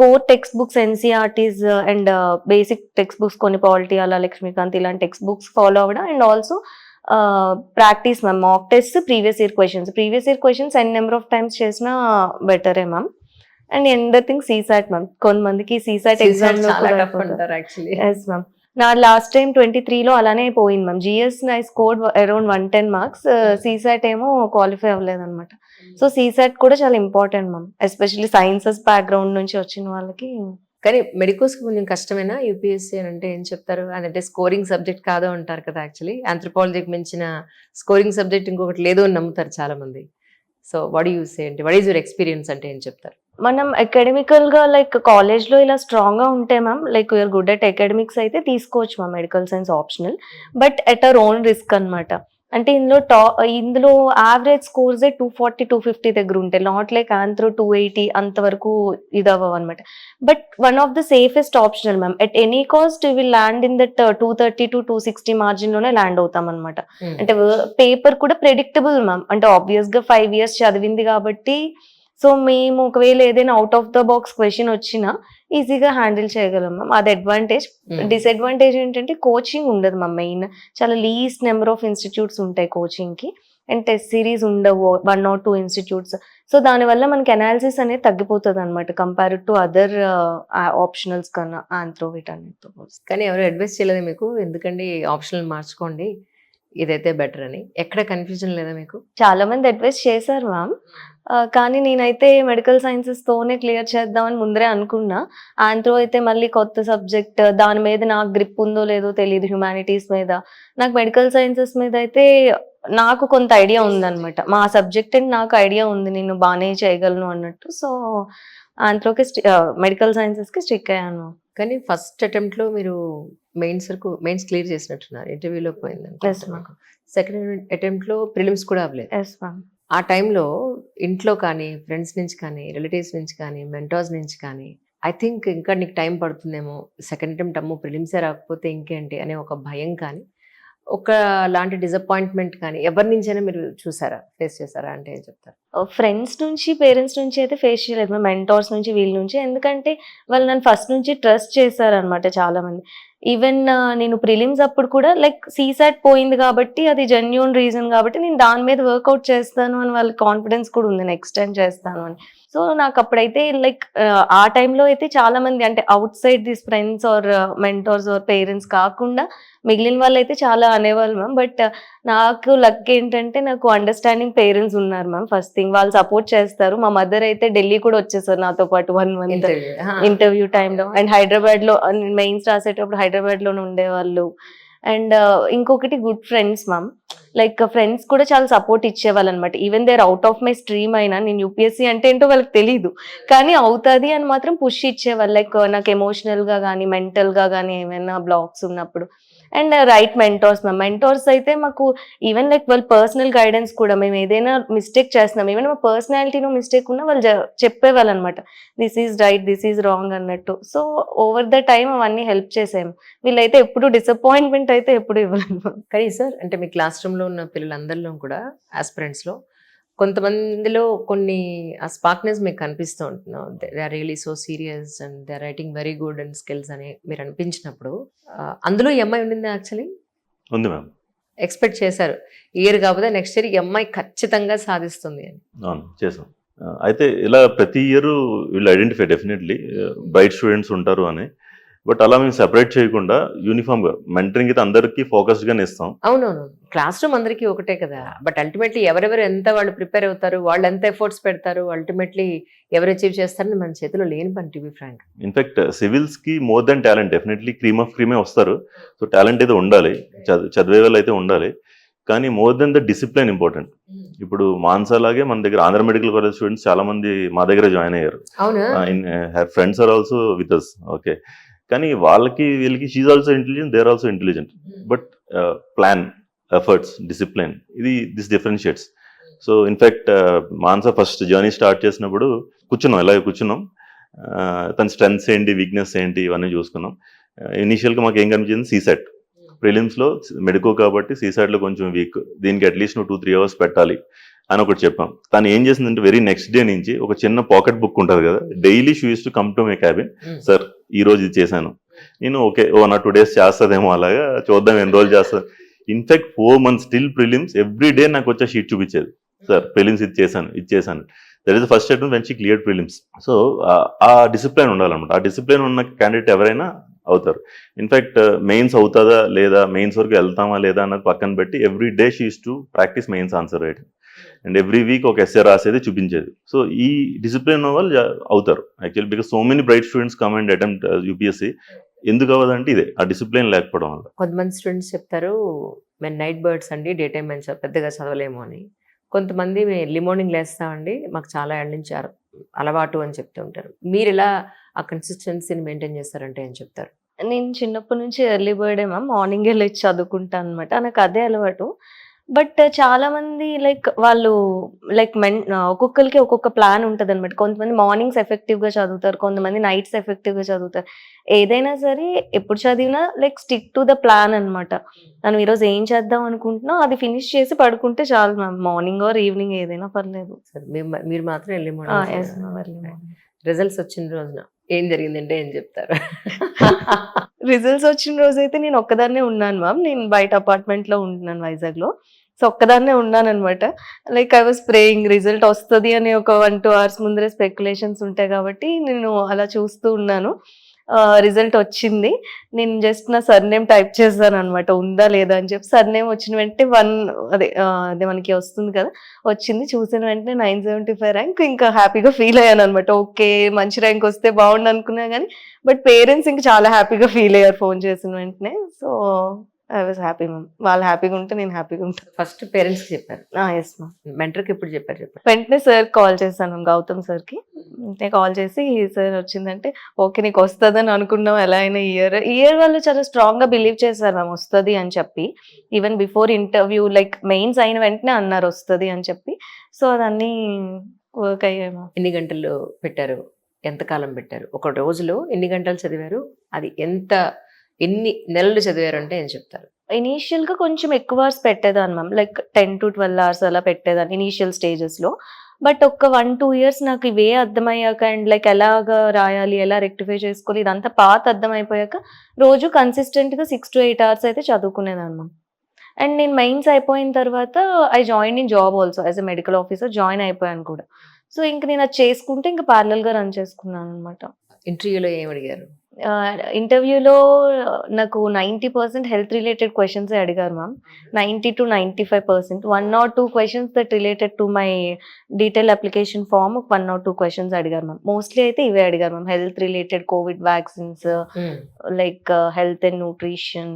core text books, NCERTs and basic text books కొన్ని, పాలిటీ అలా, లక్ష్మీకాంత్ ఇలాంటి టెక్స్ట్ బుక్స్ ఫాలో అవ్వడం, and also practice ma'am. Mock test, previous year questions n number of times చేసినా బెటరే ma'am. And another thing CSAT ma'am, కొంతమందికి సీసాట్ ఎగ్జామ్ ఎస్ మ్యామ్. నా లాస్ట్ టైం 23లో అలానే పోయింది ma'am. GS I scored around 110 marks, CSAT ఏమో క్వాలిఫై అవ్వలేదు అనమాట. సో సీసాట్ కూడా చాలా important ma'am, especially sciences background నుంచి వచ్చిన వాళ్ళకి. కానీ మెడికోస్కి కొంచెం కష్టమేనా యూపీఎస్సీ అని అంటే ఏం చెప్తారు? అదంటే స్కోరింగ్ సబ్జెక్ట్ కాదు అంటారు కదా, యాక్చువల్లీ ఆంథ్రోపాలజీకి మించిన స్కోరింగ్ సబ్జెక్ట్ ఇంకొకటి లేదు అని నమ్ముతారు చాలా మంది. సో వాట్ యూ సే, అంటే వాట్ ఈస్ యువర్ ఎక్స్పీరియన్స్ అంటే ఏం చెప్తారు? మనం అకాడమికల్గా లైక్ కాలేజ్లో ఇలా స్ట్రాంగ్గా ఉంటే ma'am, like you're good at academics అయితే తీసుకోవచ్చు ma'am medical science optional, but at our own risk అనమాట. అంటే ఇందులో యావరేజ్ స్కోర్సే 240, 250 దగ్గర ఉంటాయి, నాట్ లైక్ ఆంథ్రో 280 అంతవరకు ఇది అవ్వవు అనమాట. But one of the safest optional ma'am, at any cost will land in that 230 to 260 మార్జిన్లోనే ల్యాండ్ అవుతాం అనమాట. అంటే పేపర్ కూడా ప్రెడిక్టబుల్ మ్యామ్, అంటే ఆబ్వియస్గా 5 years చదివింది కాబట్టి. సో మేము ఒకవేళ ఏదైనా out of the box question వచ్చినా ఈజీగా హ్యాండిల్ చేయగలం మ్యామ్, అది అడ్వాంటేజ్. డిసడ్వాంటేజ్ ఏంటంటే కోచింగ్ ఉండదు మ్యామ్, మెయిన్ చాలా లీస్ట్ నెంబర్ ఆఫ్ ఇన్స్టిట్యూట్స్ ఉంటాయి కోచింగ్కి, అండ్ టెస్ట్ సిరీస్ ఉండవు, 1 or 2 ఇన్స్టిట్యూట్స్. సో దానివల్ల మనకి అనాలిసిస్ అనేది తగ్గిపోతుంది అనమాట కంపేర్డ్ టు అదర్ ఆప్షనల్స్ కన్నా, ఆంథ్రో వీటన్నిటితో. కానీ ఎవరు అడ్వైస్ చేయలేదు మీకు, ఎందుకండి ఆప్షనల్ మార్చుకోండి ఇదైతే బెటర్ అని? ఎక్కడ కన్ఫ్యూజన్ లేదా మీకు? చాలా మంది అడ్వైస్ చేశారు మ్యామ్, కానీ నేనైతే మెడికల్ సైన్సెస్తోనే క్లియర్ చేద్దామని ముందరే అనుకున్నా. ఆంథ్రో అయితే మళ్ళీ కొత్త సబ్జెక్ట్, దాని మీద నాకు గ్రిప్ ఉందో లేదో తెలియదు, హ్యుమానిటీస్ మీద. నాకు మెడికల్ సైన్సెస్ మీద అయితే నాకు కొంత ఐడియా ఉందన్నమాట, మా సబ్జెక్ట్ అండ్ నాకు ఐడియా ఉంది, నేను బాగానే చేయగలను అన్నట్టు. సో ఆంథ్రోకి మెడికల్ సైన్సెస్కి స్టిక్ అయ్యాను. కానీ ఫస్ట్ అటెంప్ట్లో మీరు మెయిన్స్ క్లియర్ చేసినట్టున్నారు, ఇంటర్వ్యూలో పోయింది. సెకండ్ అటెంప్ట్లో ప్రిలిమ్స్ కూడా అవ్వలేదు. Yes ma'am. ఆ టైంలో ఇంట్లో కానీ, ఫ్రెండ్స్ నుంచి కానీ, రిలేటివ్స్ నుంచి కానీ, మెంటర్స్ నుంచి కానీ, ఐ థింక్ ఇంకా నీకు టైం పడుతుందేమో, సెకండ్ అటెంప్ట్ అమ్మో ప్రిలిమ్సే రాకపోతే ఇంకేంటి అనే ఒక భయం కానీ, ఒక లాంటి డిసప్పాయింట్మెంట్ కానీ ఎవరి నుంచైనా మీరు చూసారా, ఫేస్ చేశారా అంటే ఏం చెప్తారు? ఫ్రెండ్స్ నుంచి, పేరెంట్స్ నుంచి అయితే ఫేస్ చేయలేదు మ్యామ్, మెంటర్స్ నుంచి, వీళ్ళ నుంచి. ఎందుకంటే వాళ్ళు నన్ను ఫస్ట్ నుంచి ట్రస్ట్ చేశారనమాట చాలా మంది. ఈవెన్ నేను ప్రిలిమ్స్ అప్పుడు కూడా లైక్ సీసాట్ పోయింది కాబట్టి అది జెన్యూన్ రీజన్ కాబట్టి నేను దాని మీద వర్కౌట్ చేస్తాను అని వాళ్ళకి కాన్ఫిడెన్స్ కూడా ఉంది, నెక్స్ట్ టైం చేస్తాను అని. సో నాకు అప్పుడైతే లైక్ ఆ టైంలో అయితే చాలా మంది అంటే outside this friends or mentors or parents కాకుండా మిగిలిన వాళ్ళు అయితే చాలా అనేవాళ్ళు మ్యామ్. బట్ నాకు లక్ ఏంటంటే నాకు అండర్స్టాండింగ్ పేరెంట్స్ ఉన్నారు మ్యామ్. ఫస్ట్ థింగ్ వాళ్ళు సపోర్ట్ చేస్తారు. మా మదర్ అయితే ఢిల్లీ కూడా వచ్చేసారు నాతో పాటు 1 month ఇంటర్వ్యూ టైంలో. అండ్ హైదరాబాద్లో మెయిన్స్ రాసేటప్పుడు హైదరాబాద్లోనే ఉండేవాళ్ళు. అండ్ ఇంకొకటి good friends ma'am, like friends కూడా చాలా సపోర్ట్ ఇచ్చేవాళ్ళు అనమాట. Even they're out of my stream అయినా, నేను యూపీఎస్సీ అంటే ఏంటో వాళ్ళకి తెలీదు కానీ అవుతుంది అని మాత్రం పుష్ ఇచ్చేవాళ్ళు. లైక్ నాకు ఎమోషనల్గా కానీ మెంటల్గా కానీ ఏమైనా బ్లాక్స్ ఉన్నప్పుడు and right mentors ma'am. Mentors అయితే మాకు ఈవెన్ లైక్ వాళ్ళ పర్సనల్ గైడెన్స్ కూడా మేము ఏదైనా మిస్టేక్ చేస్తున్నాం, ఈవెన్ మా పర్సనాలిటీలో మిస్టేక్ ఉన్నా వాళ్ళు చెప్పేవాళ్ళు అనమాట, this is right, this is wrong అన్నట్టు. సో ఓవర్ ద టైమ్ అవన్నీ హెల్ప్ చేసాము. వీళ్ళైతే ఎప్పుడు డిసప్పాయింట్మెంట్ అయితే ఎప్పుడు ఇవ్వలేదు. కానీ సార్ అంటే మీ క్లాస్ రూమ్లో ఉన్న పిల్లలందరిలో కూడా ఆస్పిరెంట్స్లో కొంతమందిలో కొన్ని ఆ స్పార్క్నెస్ మీకు కనిపిస్తూ ఉంటున్నాం, they are really so serious and they are writing very good and skills అని మీరు అనిపించినప్పుడు అందులో ఈ అమ్మాయి ఉండింది యాక్చువల్లీ ఉంది మ్యామ్. ఎక్స్పెక్ట్ చేశారు ఇయర్ కాకపోతే నెక్స్ట్ ఇయర్ ఈ అమ్మాయి ఖచ్చితంగా సాధిస్తుంది అని. అవును, చేసాం. అయితే ఇలా ప్రతి ఇయర్ వీళ్ళు ఐడెంటిఫై డెఫినెట్లీ బ్రైట్ స్టూడెంట్స్ ఉంటారు అని. బట్ అలా మేము సెపరేట్ చేయకుండా యూనిఫామ్గా మెంటరింగ్ అయితే అందరికీ ఫోకస్డ్గానే ఇస్తాం. అవునవును, క్లాస్ రూమ్ అందరికీ ఒకటే కదా, బట్ అల్టిమేట్లీ ఎవరెవరు ఎంత వాళ్ళు ప్రిపేర్ అవుతారు, వాళ్ళు ఎంత ఎఫర్ట్స్ పెడతారు, అల్టిమేట్లీ ఎవరు అచీవ్ చేస్తారని మన చేతిలో లేని పని, టు బి ఫ్రాంక్. ఇన్ఫాక్ట్ సివిల్స్కి more than talent, definitely cream of క్రీమే వస్తారు. సో టాలెంట్ అయితే ఉండాలి, చదివే వాళ్ళు అయితే ఉండాలి, కానీ more than the discipline important. ఇప్పుడు మాన్సా లాగే మన దగ్గర ఆంధ్ర మెడికల్ కాలేజ్ స్టూడెంట్స్ చాలా మంది మా దగ్గర జాయిన్ అయ్యారు. అవునా? Her friends are also with us. Okay, కానీ వాళ్ళకి వీళ్ళకి she's also intelligent, they are also intelligent, but plan, efforts, discipline, ఇది this differentiates. So in fact Mansa first journey start చేసినప్పుడు కూర్చున్నాం, తన స్ట్రెంగ్స్ ఏంటి, వీక్నెస్ ఏంటి, ఇవన్నీ చూసుకున్నాం. ఇనీషియల్గా మాకు ఏం కనిపించింది, సీసెట్ ప్రిలిమ్స్లో మెడికో కాబట్టి సీసెట్లో కొంచెం వీక్, దీనికి అట్లీస్ట్ నువ్వు 2-3 hours పెట్టాలి అని ఒకటి చెప్పాం. తను ఏం చేసిందంటే వెరీ నెక్స్ట్ డే నుంచి ఒక చిన్న పాకెట్ బుక్ ఉంటుంది కదా, daily she use to come to my cabin, sir ఈ రోజు ఇది చేశాను నేను, ఓకే 1 or 2 days చేస్తుందేమో, అలాగా చూద్దాం ఎన్ని రోజులు చేస్తుంది. In fact 4 months still prelims every day నాకు వచ్చే షీట్ చూపించేది, సార్ ప్రిలిమ్స్ ఇది చేశాను. That is the first attempt when she clear prelims. So ఆ డిసిప్లిన్ ఉండాలన్నమాట. ఆ డిసిప్లిన్ ఉన్న క్యాండిడేట్ ఎవరైనా అవుతారు. ఇన్ఫాక్ట్ మెయిన్స్ అవుతుందా లేదా, మెయిన్స్ వరకు వెళ్తామా లేదా అన్నది పక్కన పెట్టి every day she use to practice mains answer writing, and every week ఒక ఎస్ఏ రాసేది చూపించేది. సో ఈ డిసిప్లిన్ ఉన్న వాళ్ళు అవుతారు actually, because so many bright students come and attempt UPSC. ఎందుకు అవ్వదంటే ఇదే, ఆ డిసిప్లిన్ లేకపోవడం వల్ల. కొంతమంది స్టూడెంట్స్ చెప్తారు మేము నైట్ బర్డ్స్ అండి, డే టైం మేము పెద్దగా చదవలేము అని. కొంతమంది మేము ఎర్లీ మార్నింగ్ లేస్తామండి, మాకు చాలా ఏళ్ళ నుంచి అలవాటు అని చెప్తూ ఉంటారు. మీరు ఇలా ఆ కన్సిస్టెన్సీని మెయింటైన్ చేస్తారంటే ఏం చెప్తారు? నేను చిన్నప్పటి నుంచి ఎర్లీ బర్డే మ్యామ్, మార్నింగే లేచి చదువుకుంటాను అనమాట, నాకు అదే అలవాటు. బట్ చాలా మంది లైక్ వాళ్ళు లైక్ ఒక్కొక్కరికి ఒక్కొక్క ప్లాన్ ఉంటుంది అనమాట. కొంతమంది మార్నింగ్స్ ఎఫెక్టివ్గా చదువుతారు, కొంతమంది నైట్స్ ఎఫెక్టివ్గా చదువుతారు. ఏదైనా సరే ఎప్పుడు చదివినా like stick to the plan అనమాట. మనం ఈరోజు ఏం చేద్దాం అనుకుంటున్నా అది ఫినిష్ చేసి పడుకుంటే చాలు మ్యామ్, మార్నింగ్ ఆర్ ఈవినింగ్ ఏదైనా పర్లేదు. మీరు మాత్రం early Yes, ma'am, early morning. morning. Results వచ్చిన రోజున ఏం జరిగిందంటే ఏం చెప్తారు? రిజల్ట్స్ వచ్చిన రోజు అయితే నేను ఒక్కదాన్నే ఉన్నాను మ్యామ్. నేను బయట అపార్ట్మెంట్ లో ఉంటున్నాను వైజాగ్లో. సో ఒక్కదాన్నే ఉన్నాను అనమాట. Like I was praying result వస్తుంది అని ఒక 1-2 hours ముందరే స్పెక్యులేషన్స్ ఉంటాయి కాబట్టి నేను అలా చూస్తూ ఉన్నాను. రిజల్ట్ వచ్చింది. నేను జస్ట్ నా సర్నేమ్ టైప్ చేశాను అనమాట, ఉందా లేదా అని చెప్పి. సర్నేమ్ వచ్చిన వెంటనే అదే మనకి వస్తుంది కదా, వచ్చింది. చూసిన వెంటనే 975 ర్యాంక్. ఇంకా హ్యాపీగా ఫీల్ అయ్యాను అనమాట. ఓకే, మంచి ర్యాంక్ వస్తే బాగుండు అనుకున్నా కానీ, బట్ పేరెంట్స్ ఇంకా చాలా హ్యాపీగా ఫీల్ అయ్యారు ఫోన్ చేసిన వెంటనే. So I was happy ma'am. వాళ్ళు హ్యాపీగా ఉంటే నేను హ్యాపీగా ఉంటాను. ఫస్ట్ పేరెంట్స్ చెప్పారు, ఎస్ మ్యామ్. మెంటర్కి ఎప్పుడు చెప్పారు? వెంటనే సార్ కాల్ చేశాను, గౌతమ్ సార్కి. నేను కాల్ చేసి, సార్ వచ్చిందంటే ఓకే నీకు వస్తుందని అనుకున్నాం, ఎలా అయినా ఇయర్ వాళ్ళు చాలా స్ట్రాంగ్ గా బిలీవ్ చేశారు మ్యామ్ వస్తుంది అని చెప్పి. Even before interview like mains అయిన వెంటనే అన్నారు వస్తుంది అని చెప్పి. సో అదన్నీ వర్క్ అయ్యాయి మ్యామ్. ఎన్ని గంటలు పెట్టారు, ఎంతకాలం పెట్టారు, ఒక రోజులో ఎన్ని గంటలు చదివారు, అది ఎన్ని నెలలు చదివారు అంటే ఏం చెప్తారు? ఇనీషియల్ గా కొంచెం ఎక్కువ అవర్స్ పెట్టేదాన్ని మ్యామ్, లైక్ 10 to 12 hours అలా పెట్టేదాన్ని ఇనీషియల్ స్టేజెస్ లో. బట్ ఒక 1-2 years నాకు ఇవే అర్థమయ్యాక, అండ్ లైక్ ఎలాగా రాయాలి, ఎలా రెక్టిఫై చేసుకోవాలి, ఇదంతా పాత అర్థమైపోయాక రోజు కన్సిస్టెంట్ గా 6 to 8 hours అయితే చదువుకునేదాన్ని మ్యామ్. అండ్ నేను మెయిన్స్ అయిపోయిన తర్వాత I join in job also as a medical officer, join అయిపోయాను కూడా. సో ఇంక నేను అది చేసుకుంటే ఇంకా ప్యారలల్ గా రన్ చేసుకున్నాను అనమాట. ఇంటర్వ్యూలో ఏం అడిగారు? ఇంటర్వ్యూలో నాకు 90% హెల్త్ రిలేటెడ్ క్వశ్చన్స్ అడిగారు ma'am. 90 to 95%. 1 or 2 questions that related to my detailed application form, 1 or 2 questions అడిగారు మ్యామ్. మోస్ట్లీ అయితే ఇవే అడిగారు ma'am, health related, Covid vaccines, like health and nutrition,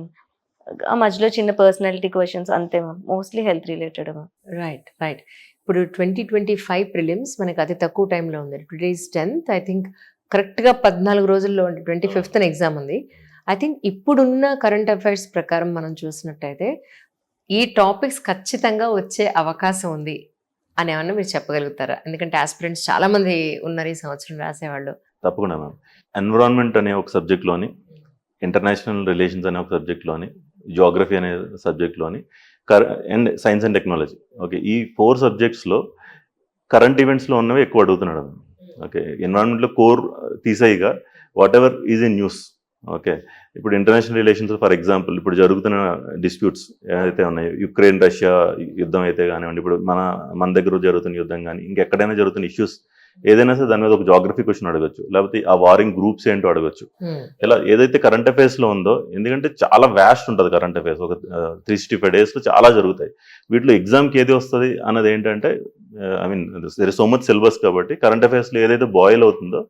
ఆ మధ్యలో చిన్న పర్సనాలిటీ క్వశ్చన్స్, అంతే ma'am. Mostly health related ma'am. Right. ఇప్పుడు 2025 ప్రిలిమ్స్ మనకి అతి తక్కువ టైంలో ఉంది. Today is 10th. I think కరెక్ట్గా 14 రోజుల్లో 25th ఎగ్జామ్ ఉంది. ఐ థింక్ ఇప్పుడున్న కరెంట్ అఫైర్స్ ప్రకారం మనం చూసినట్టయితే ఈ టాపిక్స్ ఖచ్చితంగా వచ్చే అవకాశం ఉంది అని ఏమన్నా మీరు చెప్పగలుగుతారా? ఎందుకంటే ఆస్పిరెంట్స్ చాలా మంది ఉన్నారు ఈ సంవత్సరం రాసేవాళ్ళు. తప్పకుండా మ్యామ్. ఎన్విరాన్మెంట్ అనే ఒక సబ్జెక్ట్లోని, ఇంటర్నేషనల్ రిలేషన్స్ అనే ఒక సబ్జెక్ట్లోని, జియోగ్రఫీ అనే సబ్జెక్ట్లోని, and science and technology, okay, ఈ 4 సబ్జెక్ట్స్లో కరెంట్ ఈవెంట్స్లో ఉన్నవి ఎక్కువ అడుగుతున్నాడు. ఓకే, ఎన్విరాన్మెంట్లో కోర్ తీసేయగా whatever is in news. Okay, ఇప్పుడు ఇంటర్నేషనల్ రిలేషన్స్ ఫర్ ఎగ్జాంపుల్ ఇప్పుడు జరుగుతున్న డిస్ప్యూట్స్ ఏదైతే ఉన్నాయో, యుక్రెయిన్ రష్యా యుద్ధం అయితే కానివ్వండి, ఇప్పుడు మన దగ్గర జరుగుతున్న యుద్ధం కానీ, ఇంకెక్కడైనా జరుగుతున్న ఇష్యూస్ ఏదైనా సరే దాని మీద ఒక జాగ్రఫీ క్వశ్చన్ అడగచ్చు, లేకపోతే ఆ వారింగ్ గ్రూప్స్ ఏంటో అడగచ్చు. ఇలా ఏదైతే కరెంట్ అఫైర్స్లో ఉందో, ఎందుకంటే చాలా వ్యాస్ట్ ఉంటుంది కరెంట్ అఫైర్స్, ఒక 365 డేస్లో చాలా జరుగుతాయి. వీటిలో ఎగ్జామ్కి ఏది వస్తుంది అన్నది ఏంటంటే, I mean there is so much syllabus కాబట్టి కరెంట్ అఫైర్స్లో ఏదైతే బాయిల్ అవుతుందో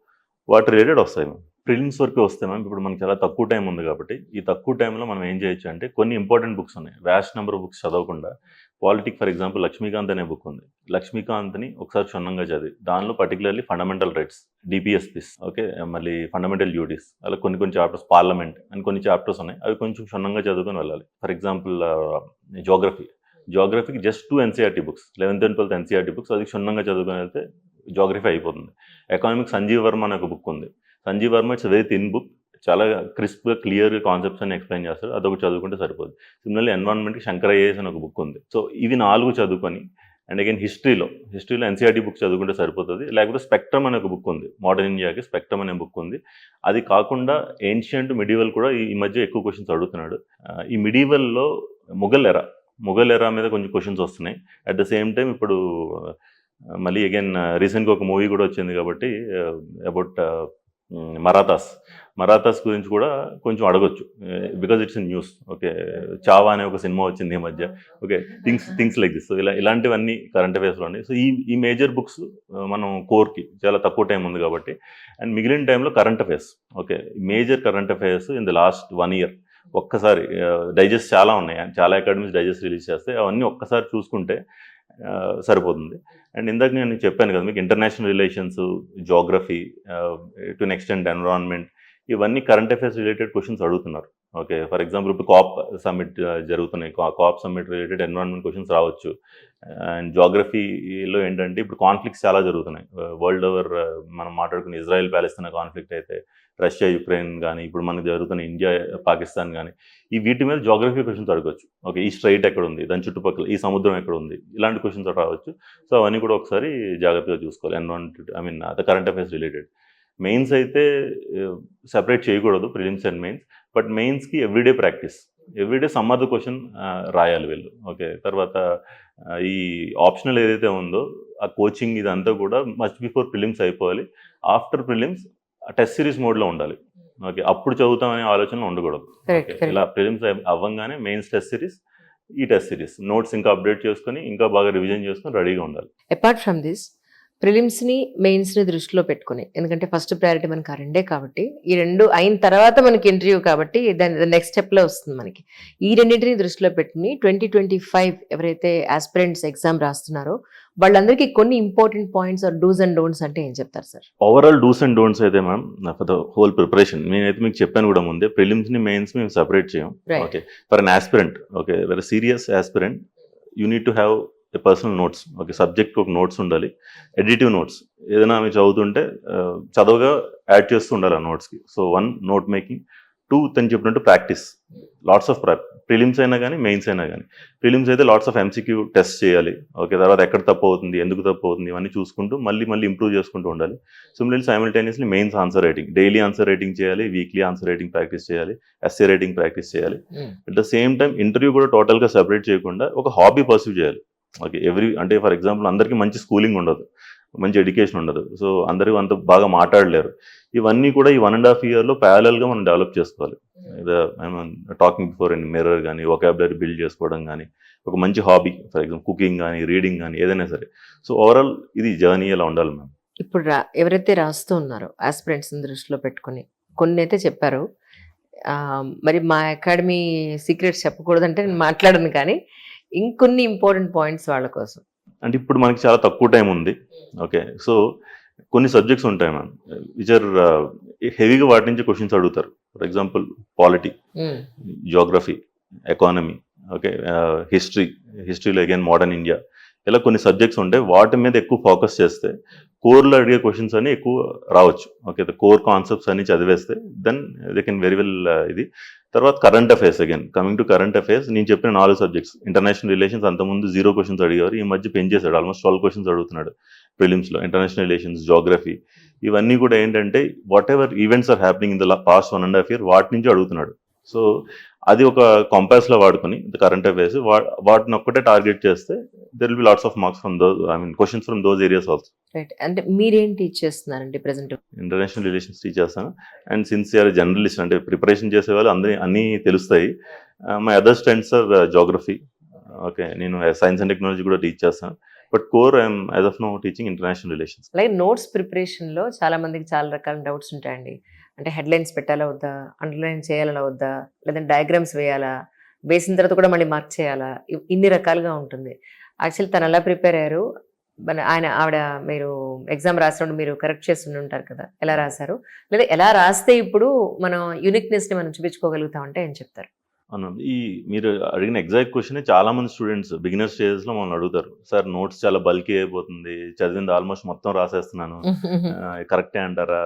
వాటి రిలేటెడ్ వస్తాయి మ్యామ్. ప్రిలిమ్స్ వరకు వస్తే మ్యామ్ ఇప్పుడు మనకి చాలా తక్కువ టైం ఉంది కాబట్టి ఈ తక్కువ టైంలో మనం ఏం చేయొచ్చు అంటే, కొన్ని ఇంపార్టెంట్ బుక్స్ ఉన్నాయి, వ్యాస్ట్ నెంబర్ ఆఫ్ బుక్స్ చదవకుండా పాలిటిక్ ఫర్ ఎగ్జాంపుల్ లక్ష్మీకాంత్ అనే బుక్ ఉంది. లక్ష్మీకాంత్ని ఒకసారి క్షుణ్ణంగా చదివి దానిలో పర్టికులర్లీ ఫండమెంటల్ రైట్స్, డిపిఎస్పిస్, ఓకే, మళ్ళీ ఫండమెంటల్ డ్యూటీస్, అలా కొన్ని చాప్టర్స్, పార్లమెంట్ అని కొన్ని చాప్టర్స్ ఉన్నాయి, అవి కొంచెం క్షుణ్ణంగా చదువుకొని వెళ్ళాలి. ఫర్ ఎగ్జాంపుల్ జోగ్రఫీకి just 2 NCERT books, 11th and 12th NCERT books, అది క్షుణ్ణంగా చదువుకొని వెళ్తే జోగ్రఫీ అయిపోతుంది. ఎకనామిక్స్ సంజీవ్ వర్మ అనే ఒక బుక్ ఉంది. Sanjeev Verma it's very thin book, చాలా క్రిస్ప్గా క్లియర్ కాన్సెప్ట్స్ అని ఎక్స్ప్లెయిన్ చేస్తారు, అదొకటి చదువుకుంటే సరిపోతుంది. సిమిలర్లీ ఎన్విరాన్మెంట్కి శంకర్ ఐఏఎస్ అని ఒక బుక్ ఉంది. సో ఇవి 4 చదువుకొని, అండ్ అగైన్ హిస్టరీలో ఎన్సీఆర్టీ బుక్ చదువుకుంటే సరిపోతుంది. లేకపోతే స్పెక్ట్రమ్ అనే ఒక బుక్ ఉంది, మోడర్న్ ఇండియాకి స్పెక్ట్రమ్ అనే బుక్ ఉంది. అది కాకుండా ఏన్షియంట్ మిడివల్ కూడా ఈ మధ్య ఎక్కువ క్వశ్చన్స్ అడుగుతున్నాడు. ఈ మిడివల్లో ముఘల్ ఎరా మీద కొంచెం క్వశ్చన్స్ వస్తున్నాయి. అట్ ద సేమ్ టైం ఇప్పుడు మళ్ళీ అగైన్ రీసెంట్గా ఒక మూవీ కూడా వచ్చింది కాబట్టి అబౌట్ మరాఠాస్ గురించి కూడా కొంచెం అడగొచ్చు, because it's in news. Okay, Chhaava అనే ఒక సినిమా వచ్చింది ఈ మధ్య. Okay, things like this. So ఇలాంటివన్నీ కరెంట్ అఫైర్స్లో ఉన్నాయి. సో ఈ మేజర్ బుక్స్ మనం కోర్కి చాలా తక్కువ టైం ఉంది కాబట్టి, అండ్ మిగిలిన టైంలో current affairs, okay, major current affairs in the last 1 year ఒక్కసారి డైజెస్ట్ చాలా ఉన్నాయి, చాలా అకాడమీస్ డైజెస్ట్ రిలీజ్ చేస్తే అవన్నీ ఒక్కసారి చూసుకుంటే సరిపోతుంది. అండ్ ఇందాక నేను చెప్పాను కదా మీకు, ఇంటర్నేషనల్ రిలేషన్స్, జోగ్రఫీ, టు నెన్ ఎక్స్టెంట్ ఎన్విరాన్మెంట్, ఇవన్నీ కరెంట్ అఫైర్స్ రిలేటెడ్ క్వశ్చన్స్ అడుగుతున్నారు. ఓకే, ఫర్ ఎగ్జాంపుల్ ఇప్పుడు కాప్ సమ్మిట్ జరుగుతున్నాయి, COP summit related environment questions రావచ్చు. అండ్ జోగ్రఫీలో ఏంటంటే ఇప్పుడు కాన్ఫ్లిక్ట్స్ చాలా జరుగుతున్నాయి వరల్డ్ ఓవర్. మనం మాట్లాడుకున్న ఇజ్రాయెల్ ప్యాలెస్తీనా కాన్ఫ్లిక్ట్ అయితే, రష్యా యుక్రెయిన్ కానీ, ఇప్పుడు మనకు జరుగుతున్న ఇండియా పాకిస్తాన్ కానీ, ఈ వీటి మీద జోగ్రఫీ క్వశ్చన్స్ అడగచ్చు. ఓకే, ఈ స్ట్రైట్ ఎక్కడ ఉంది, దాని చుట్టుపక్కల ఈ సముద్రం ఎక్కడ ఉంది, ఇలాంటి క్వశ్చన్స్ రావచ్చు. సో అవన్నీ కూడా ఒకసారి జాగ్రత్తగా చూసుకోవాలి. Environment the current affairs related. Mains అయితే సెపరేట్ చేయకూడదు, ప్రిలిమ్స్ అండ్ మెయిన్స్. బట్ మెయిన్స్కి everyday some of the question రాయాలి వీళ్ళు. ఓకే, తర్వాత ఈ ఆప్షనల్ ఏదైతే ఉందో ఆ కోచింగ్ ఇదంతా కూడా మస్ట్ బిఫోర్ ప్రిలిమ్స్ అయిపోవాలి. ఆఫ్టర్ ప్రిలిమ్స్ టెస్ట్ సిరీస్ మోడ్లో ఉండాలి. ఓకే, అప్పుడు చదువుతామనే ఆలోచన ఉండకూడదు. ఇలా ప్రిలిమ్స్ అవ్వంగానే మెయిన్స్ టెస్ట్ సిరీస్, ఈ టెస్ట్ సిరీస్ నోట్స్ ఇంకా అప్డేట్ చేసుకొని, ఇంకా బాగా రివిజన్ చేసుకొని రెడీగా ఉండాలి. అపార్ట్ ఫ్రమ్ దిస్, ప్రిలిమ్స్ని మెయిన్స్ని దృష్టిలో పెట్టుకుని, ఎందుకంటే ఫస్ట్ ప్రయారిటీ మనకి ఆ రెండే కాబట్టి, ఈ 2 అయిన తర్వాత మనకి ఇంటర్వ్యూ కాబట్టి దాని నెక్స్ట్ స్టెప్లో వస్తుంది మనకి. ఈ రెండింటిని దృష్టిలో పెట్టుకుని 2025 ఎవరైతే ఆస్పిరెంట్స్ ఎగ్జామ్ రాస్తున్నారో వాళ్ళందరికీ కొన్ని important points or dos and don'ts అంటే ఏం చెప్తారు sir? Overall dos and don'ts అయితే ma'am for the whole preparation, నేనైతే మీకు చెప్పాను కూడా ముందే, ప్రిలిమ్స్ని మెయిన్స్ మేము సెపరేట్ చేయం. Okay, for an aspirant, okay, very serious aspirant, you need to have personal notes. Okay, subject ఒక నోట్స్ ఉండాలి, ఎడిటివ్ నోట్స్. ఏదైనా ఆమె చదువుతుంటే చదువుగా యాడ్ చేస్తూ ఉండాలి ఆ నోట్స్కి. సో 1 నోట్ మేకింగ్, 2 తను చెప్పినట్టు ప్రాక్టీస్, లాట్స్ ఆఫ్ ప్రిలిమ్స్ అయినా కానీ మెయిన్స్ అయినా కానీ. ప్రిలిమ్స్ అయితే లాట్స్ ఆఫ్ ఎంసీక్యూ టెస్ట్ చేయాలి. ఓకే, తర్వాత ఎక్కడ తప్పు అవుతుంది, ఎందుకు తప్పు అవుతుంది, ఇవన్నీ చూసుకుంటూ మళ్ళీ ఇంప్రూవ్ చేసుకుంటూ ఉండాలి. Similarly simultaneously mains answer writing, daily answer writing చేయాలి, వీక్లీ ఆన్సర్ రైటింగ్ ప్రాక్టీస్ చేయాలి, ఎస్ఏ రైటింగ్ ప్రాక్టీస్ చేయాలి. At the same time interview కూడా టోటల్గా సెపరేట్ చేయకుండా ఒక హాబీ పర్సూ చేయాలి. ఓకే, అంటే ఫర్ ఎగ్జాంపుల్ అందరికీ మంచి స్కూలింగ్ ఉండదు, మంచి ఎడ్యుకేషన్ ఉండదు, సో అందరూ అంత బాగా మాట్లాడలేరు. ఇవన్నీ కూడా ఈ 1.5 yearలో ప్యారలల్గా మనం డెవలప్ చేసుకోవాలి. టాకింగ్ బిఫోర్ ఇన్ మిర్రర్ కానీ, వొకాబులరీ బిల్డ్ చేసుకోవడం కానీ, ఒక మంచి హాబీ ఫర్ ఎగ్జాంపుల్ కుకింగ్ కానీ, రీడింగ్ కానీ, ఏదైనా సరే. సో ఓవరాల్ ఇది జర్నీ ఎలా ఉండాలి మ్యామ్. ఇప్పుడు ఎవరైతే రాస్తూ ఉన్నారో ఆస్పిరెంట్స్ని దృష్టిలో పెట్టుకుని కొన్ని అయితే చెప్పారు, మరి మా అకాడమీ సీక్రెట్స్ చెప్పకూడదంటే నేను మాట్లాడను, కానీ ఇంకొన్ని ఇంపార్టెంట్ పాయింట్స్ వాళ్ళ కోసం. అంటే ఇప్పుడు మనకి చాలా తక్కువ టైం ఉంది. ఓకే, సో కొన్ని సబ్జెక్ట్స్ ఉంటాయి మ్యామ్ విచ్ ఆర్ హెవీగా, వాటి నుంచి క్వశ్చన్స్ అడుగుతారు. For example polity, Geography, economy, okay, హిస్టరీలో అగైన్ మోడర్న్ ఇండియా, ఇలా కొన్ని సబ్జెక్ట్స్ ఉంటాయి. వాటి మీద ఎక్కువ ఫోకస్ చేస్తే కోర్లో అడిగే క్వశ్చన్స్ అని ఎక్కువ రావచ్చు. ఓకే, కోర్ కాన్సెప్ట్స్ అన్ని చదివేస్తే then they can very well ఇది. తర్వాత current affairs, again coming to current affairs, నేను చెప్పిన 4 సబ్జెక్ట్స్. ఇంటర్నేషనల్ రిలేషన్స్ అంతకుముందు 0 క్వశ్చన్స్ అడిగేవారు, ఈ మధ్య పెంచేశాడు, ఆల్మోస్ట్ 12 క్వశ్చన్స్ అడుగుతున్నాడు ప్రిలిమ్స్లో. ఇంటర్నేషనల్ రిలేషన్స్, జోగ్రఫీ, ఇవన్నీ కూడా ఏంటంటే whatever events are happening in the past 1.5 year వాటి నుంచి అడుగుతున్నాడు. సో అది ఒక కంపాస్లో వాడుకొని కరెంట్ అఫైర్స్ వాటిని ఒక్కటే టార్గెట్ చేస్తే there will be lots of marks from those, I mean questions from those areas also. Right. అంటే మీరేం టీచ్ చేస్తున్నారండి ప్రెసెంట్? ఇంటర్నేషనల్ రిలేషన్స్ టీచ్ చేస్తాను. అండ్ సిన్సియర్ జర్నలిస్ట్, అంటే ప్రిపరేషన్ చేసే వాళ్ళు అన్నీ తెలుస్తాయి. My other strengths are geography. Okay, నేను సైన్స్ అండ్ టెక్నాలజీ కూడా టీచ్ చేస్తాను. But core I'm as of now teaching international relations. అలాగే నోట్స్ ప్రిపరేషన్లో చాలా మందికి చాలా రకాల డౌట్స్ ఉంటాయండి. అంటే హెడ్లైన్స్ పెట్టాలా వద్దా, అండర్లైన్ చేయాలా వద్దా, లేదంటే డయాగ్రామ్స్ వేయాలా, వేసిన తర్వాత కూడా మళ్ళీ మార్క్ చేయాలా, ఇన్ని రకాలుగా ఉంటుంది. యాక్చువల్లీ తను ఎలా ప్రిపేర్ అయ్యారు, ఆవిడ మీరు ఎగ్జామ్ రాసినప్పుడు మీరు కరెక్ట్ చేసి ఉంటారు కదా, ఎలా రాశారు, లేదా ఎలా రాస్తే ఇప్పుడు మనం యూనిక్నెస్ని మనం చూపించుకోగలుగుతామంటే ఏం చెప్తారు? అవును, మీరు అడిగిన ఎగ్జాక్ట్ క్వశ్చన్ చాలా మంది స్టూడెంట్స్ బిగినర్ స్టేజెస్లో మమ్మల్ని అడుగుతారు. సార్ నోట్స్ చాలా బల్కీ అయిపోతుంది, చదివింది ఆల్మోస్ట్ మొత్తం రాసేస్తున్నాను, కరెక్టే అంటారా,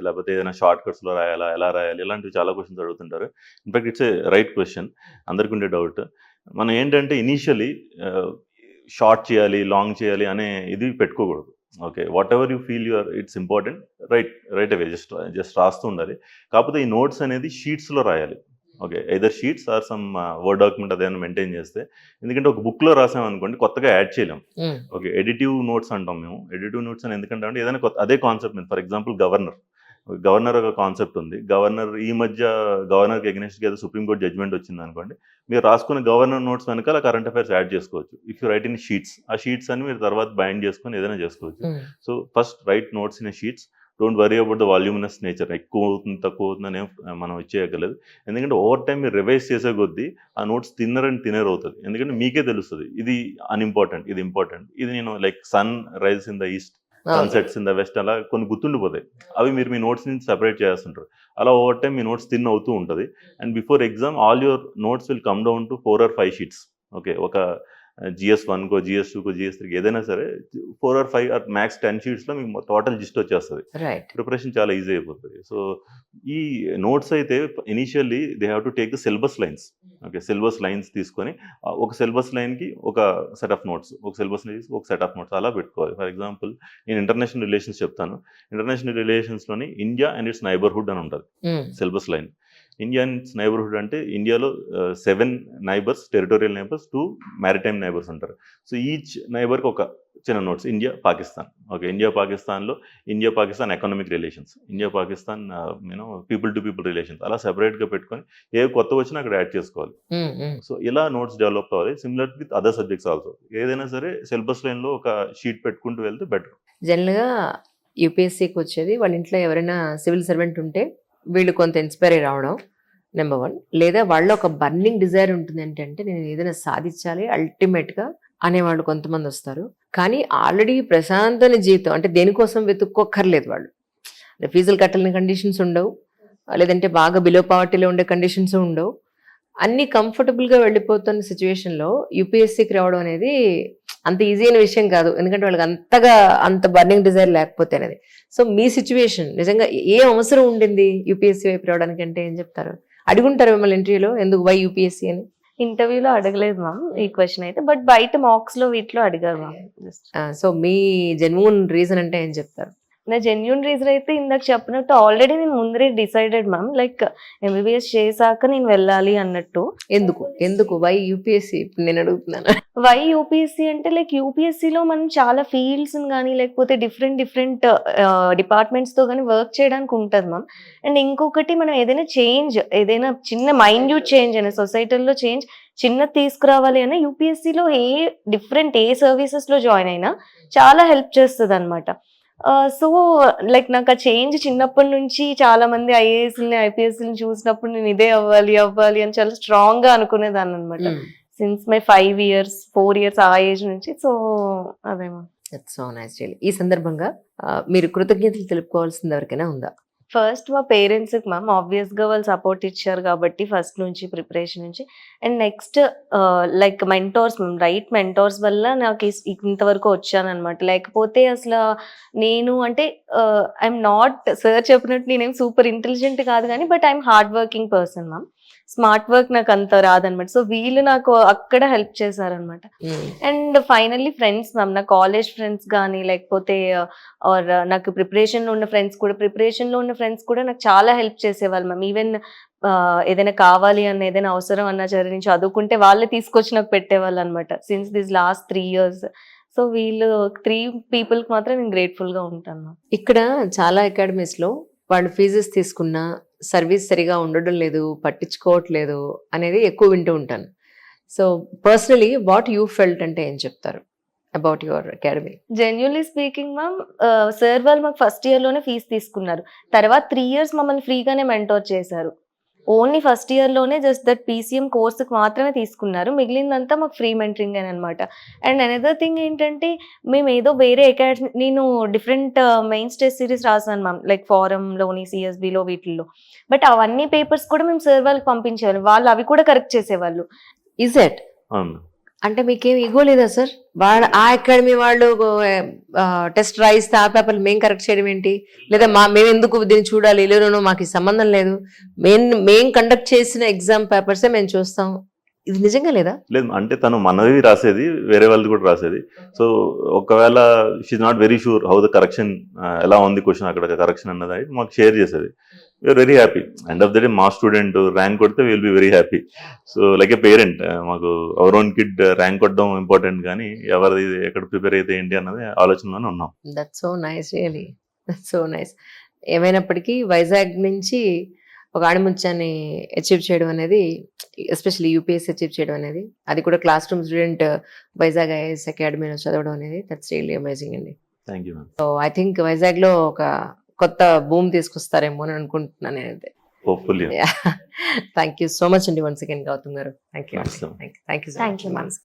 లేకపోతే ఏదైనా షార్ట్ కట్స్లో రాయాలా, ఎలా రాయాలి, ఇలాంటివి చాలా క్వశ్చన్స్ అడుగుతుంటారు. In fact it's a right question, అందరికీ ఉండే డౌట్. మనం ఏంటంటే ఇనీషియలీ షార్ట్ చేయాలి, లాంగ్ చేయాలి అనే ఇది పెట్టుకోకూడదు. Okay, whatever you feel you're it's important, right అవే జస్ట్ రాస్తూ ఉండాలి. కాకపోతే ఈ నోట్స్ అనేది షీట్స్లో రాయాలి. Okay, either sheets or some word document అదేమైనా మెయింటైన్ చేస్తే, ఎందుకంటే ఒక బుక్లో రాసామనుకోండి కొత్తగా యాడ్ చేయలేం. ఓకే, ఎడిటివ్ నోట్స్ అంటాం మేము. ఎడిటివ్ నోట్స్ అని ఎందుకంటే ఏదైనా అదే కాన్సెప్ట్ మీద, ఫర్ ఎగ్జాంపుల్ గవర్నర్ ఒక కాన్సెప్ట్ ఉంది. ఈ మధ్య గవర్నర్కి ఎగ్నెస్ట్గా ఏదో సుప్రీంకోర్టు జడ్జ్మెంట్ వచ్చింది అనుకోండి, మీరు రాసుకున్న గవర్నర్ నోట్స్ వెనకాల కరెంట్ అఫైర్స్ యాడ్ చేసుకోవచ్చు. If you right in sheets, ఆ షీట్స్ అని మీరు తర్వాత బైండ్ చేసుకొని ఏదైనా చేసుకోవచ్చు. So first right notes in sheets, don't worry about the voluminous nature, ఎక్కువ అవుతుంది తక్కువ అవుతుందని మనం ఇచ్చేయగలదు. ఎందుకంటే ఓవర్ టైం మీరు రివైజ్ చేసే కొద్దీ ఆ నోట్స్ థిన్నర్ అవుతుంది. ఎందుకంటే మీకే తెలుస్తుంది ఇది అన్ఇంపార్టెంట్, ఇది ఇంపార్టెంట్. ఇది నేను like sun rises in the east, sun sets in the west, అలా కొన్ని గుర్తుండిపోతాయి. అవి మీరు మీ నోట్స్ నుంచి సెపరేట్ చేస్తుంటారు. అలా ఓవర్ టైం మీ నోట్స్ థిన్ అవుతూ ఉంటుంది. And before exam all your notes will come down to 4 or 5 sheets. Okay, ఒక GS1కో, GS2కో, GS3 ఏదైనా సరే 4 or 5 or మ్యాక్స్ 10 షీట్స్లో మీకు టోటల్ జిస్ట్ వచ్చేస్తుంది. ప్రిపరేషన్ చాలా ఈజీ అయిపోతుంది. సో ఈ నోట్స్ అయితే initially they have to take the syllabus lines. Okay, syllabus lines తీసుకొని ఒక సిలబస్ లైన్కి ఒక సెట్ ఆఫ్ నోట్స్, ఒక సిలబస్ లైన్స్ ఒక సెట్ ఆఫ్ నోట్స్ అలా పెట్టుకోవాలి. ఫర్ ఎగ్జాంపుల్ నేను ఇంటర్నేషనల్ రిలేషన్స్ చెప్తాను. ఇంటర్నేషనల్ రిలేషన్స్లోని ఇండియా అండ్ ఇట్స్ నైబర్హుడ్ అని ఉంటుంది syllabus line. India and its neighbourhood అంటే ఇండియాలో 7 neighbours, territorial neighbours, 2 maritime neighbours ఉంటారు. సో ఈచ్ నైబర్కి ఒక చిన్న notes. India Pakistan, okay, India Pakistan economic relations, India Pakistan people to people relations, అలా సెపరేట్గా పెట్టుకొని ఏ కొత్త వచ్చినా అక్కడ యాడ్ చేసుకోవాలి. సో ఇలా నోట్స్ డెవలప్ అవ్వాలి. Similar with other subjects also. ఏదైనా సరే సిలబస్ లైన్లో ఒక షీట్ పెట్టుకుంటూ వెళ్తే బెటర్. జనరల్గా యూపీఎస్సీకి వచ్చేది వాళ్ళ ఇంట్లో ఎవరైనా సివిల్ సర్వెంట్ ఉంటే వీళ్ళు కొంత ఇన్స్పైర్ అయ్యి రావడం నెంబర్ 1, లేదా వాళ్ళ ఒక బర్నింగ్ డిజైర్ ఉంటుంది ఏంటంటే నేను ఏదైనా సాధించాలి అల్టిమేట్గా అనేవాళ్ళు కొంతమంది వస్తారు. కానీ ఆల్రెడీ ప్రశాంతమైన జీవితం, అంటే దేనికోసం వెతుక్కోక్కర్లేదు వాళ్ళు. ఫీజులు కట్టలేని కండిషన్స్ ఉండవు, లేదంటే బాగా బిలో పావర్టీలో ఉండే కండిషన్స్ ఉండవు, అన్నీ కంఫర్టబుల్గా వెళ్ళిపోతున్న సిచ్యువేషన్లో యూపీఎస్సీకి రావడం అనేది అంత ఈజీ అయిన విషయం కాదు. ఎందుకంటే వాళ్ళకి అంత బర్నింగ్ డిజైర్ లేకపోతే అనేది. సో మీ సిచ్యువేషన్ నిజంగా ఏ అవసరం ఉండింది యూపీఎస్సీ వైపు రావడానికి అంటే ఏం చెప్తారు? అడుగుంటారు మిమ్మల్ని ఇంటర్వ్యూలో ఎందుకు వై యూపీఎస్సీ అని? ఇంటర్వ్యూలో అడగలేదు మ్యామ్ ఈ క్వశ్చన్ అయితే, బట్ బయట మార్క్స్ లో వీటిలో అడిగారు మ్యామ్. సో మీ జెన్యూన్ రీజన్ అంటే ఏం చెప్తారు? నా జెన్యూన్ రీజన్ అయితే ఇందాక చెప్పినట్టు ఆల్రెడీ నేను ముందరే డిసైడెడ్ మ్యామ్, లైక్ MBBS చేశాక నేను వెళ్ళాలి అన్నట్టు. ఎందుకు వై యూపీఎస్సీ నేను అడుగుతున్నాను. వై యూపీఎస్సీ అంటే లైక్ యూపీఎస్సీలో మనం చాలా ఫీల్డ్స్ కానీ లేకపోతే డిఫరెంట్ డిపార్ట్మెంట్స్తో కానీ వర్క్ చేయడానికి ఉంటుంది మ్యామ్. అండ్ ఇంకొకటి మనం ఏదైనా చిన్న మైన్యూట్ చేంజ్ అయినా సొసైటీలో చేంజ్ చిన్నది తీసుకురావాలి అని యూపీఎస్సీలో ఏ సర్వీసెస్లో జాయిన్ అయినా చాలా హెల్ప్ చేస్తుంది అనమాట. సో లైక్ నాకు ఆ చేంజ్ చిన్నప్పటి నుంచి చాలా మంది ఐఏఎస్ని ఐపీఎస్ని చూసినప్పుడు నేను ఇదే అవ్వాలి అని చాలా స్ట్రాంగ్ గా అనుకునేదాన్ని అనమాట. సిన్స్ మై 4 years ఆ ఏజ్ నుంచి. సో అదేమో. So nice. ఈ సందర్భంగా మీరు కృతజ్ఞతలు తెలుపుకోవాల్సింది ఎవరికైనా ఉందా? ఫస్ట్ మా పేరెంట్స్కి మ్యామ్ ఆబ్వియస్గా వాళ్ళు సపోర్ట్ ఇచ్చారు కాబట్టి ఫస్ట్ నుంచి ప్రిపరేషన్ నుంచి. And next like mentors ma'am, right mentors వల్ల నాకు ఇంతవరకు వచ్చానమాట. లేకపోతే అసలు నేను అంటే ఐఎమ్ నాట్, సార్ చెప్పినట్టు నేనేం సూపర్ ఇంటెలిజెంట్ కాదు కానీ but I'm hard working person ma'am. Smart work నాకు అంత రాదనమాట. సో వీళ్ళు నాకు అక్కడ హెల్ప్ చేశారనమాట. అండ్ ఫైనల్లీ ఫ్రెండ్స్ మ్యామ్, నా కాలేజ్ ఫ్రెండ్స్ కానీ లేకపోతే ఆర్ నాకు ప్రిపరేషన్లో ఉన్న ఫ్రెండ్స్ కూడా నాకు చాలా హెల్ప్ చేసేవాళ్ళు మ్యామ్. ఈవెన్ ఏదైనా కావాలి అన్న, ఏదైనా అవసరం అన్నా సరే నేను చదువుకుంటే వాళ్ళే తీసుకొచ్చి నాకు పెట్టేవాళ్ళు అనమాట since this last 3 years. So వీళ్ళు 3 పీపుల్కి మాత్రం నేను గ్రేట్ఫుల్గా ఉంటాను. ఇక్కడ చాలా అకాడమీస్లో వాళ్ళు ఫీజెస్ తీసుకున్న సర్వీస్ సరిగా ఉండడం లేదు, పట్టించుకోవట్లేదు అనేది ఎక్కువ వింటూ ఉంటాను. So personally what you felt అంటే ఏం చెప్తారు about your academy? Genuinely speaking ma'am, sir వాళ్ళు మాకు ఫస్ట్ ఇయర్లోనే ఫీజు తీసుకున్నారు. తర్వాత 3 years మమ్మల్ని ఫ్రీగానే మెంటోర్ చేశారు. ఓన్లీ ఫస్ట్ ఇయర్లోనే జస్ట్ దట్ PCM కోర్సుకి మాత్రమే తీసుకున్నారు. మిగిలిందంతా మాకు ఫ్రీ మెంటరింగ్ అని అనమాట. అండ్ అనదర్ థింగ్ ఏంటంటే, మేము ఏదో వేరే అకాడమీ, నేను డిఫరెంట్ మెయిన్ స్టేజ్ సిరీస్ రాసాను మ్యామ్, లైక్ ఫారంలోని, CSBలో, వీటిల్లో. బట్ అవన్నీ పేపర్స్ కూడా మేము సార్ వాళ్ళకి పంపించేవాళ్ళం. వాళ్ళు అవి కూడా కరెక్ట్ చేసేవాళ్ళు. Is it? అవును. అంటే మీకేం ఇగో లేదా సార్? ఆ అకాడమీ వాళ్ళు టెస్ట్ రాయిస్తే ఆ పేపర్లు మేము కరెక్ట్ చేయడం ఏంటి? లేదా మేము ఎందుకు దీన్ని చూడాలి? లేదో మాకు ఈ సంబంధం లేదు, మేము కండక్ట్ చేసిన ఎగ్జామ్ పేపర్సే మేము చూస్తాం, ఇది నిజంగా లేదా? లేదు, అంటే తను మనవి రాసేది, వేరే వాళ్ళది కూడా రాసేది. సో ఒకవేళ she not very sure how the correction, ఎలా ఉంది క్వశ్చన్ అక్కడ కరెక్షన్ అన్నది మాకు షేర్ చేసేది. We're very happy. End of the day మా స్టూడెంట్ ర్యాంక్ కొడితే will be very happy. So like a parent, మాకు అవర్ ఓన్ కిడ్ ర్యాంక్ కొట్టడం ఇంపార్టెంట్, కానీ ఎవరిది ఎక్కడ ప్రిపేర్ అయితే ఏంటి అన్నది ఆలోచనలోనే ఉన్నాం. That's so nice, really that's so nice. ఏమైనప్పటికీ వైజాగ్ నుంచి ఒక ఆణిముత్యాన్ని అచీవ్ చేయడం అనేది, ఎస్పెషల్లీ యూపీఎస్సీ అచీవ్ చేయడం అనేది, అది కూడా class room student Vizag IAS అకాడమీలో చదవడం అనేది, దట్స్ రియల్లీ అమేజింగ్ అండి. Thank you ma'am. So I think వైజాగ్లో ఒక కొత్త భూమి తీసుకొస్తారేమో అని అనుకుంటున్నాను నేనైతే. Hopefully. Thank you so much అండి వన్స్ అగైన్ గౌతమ్ గారు. Thank you. Awesome. Thank you so Thank you, much.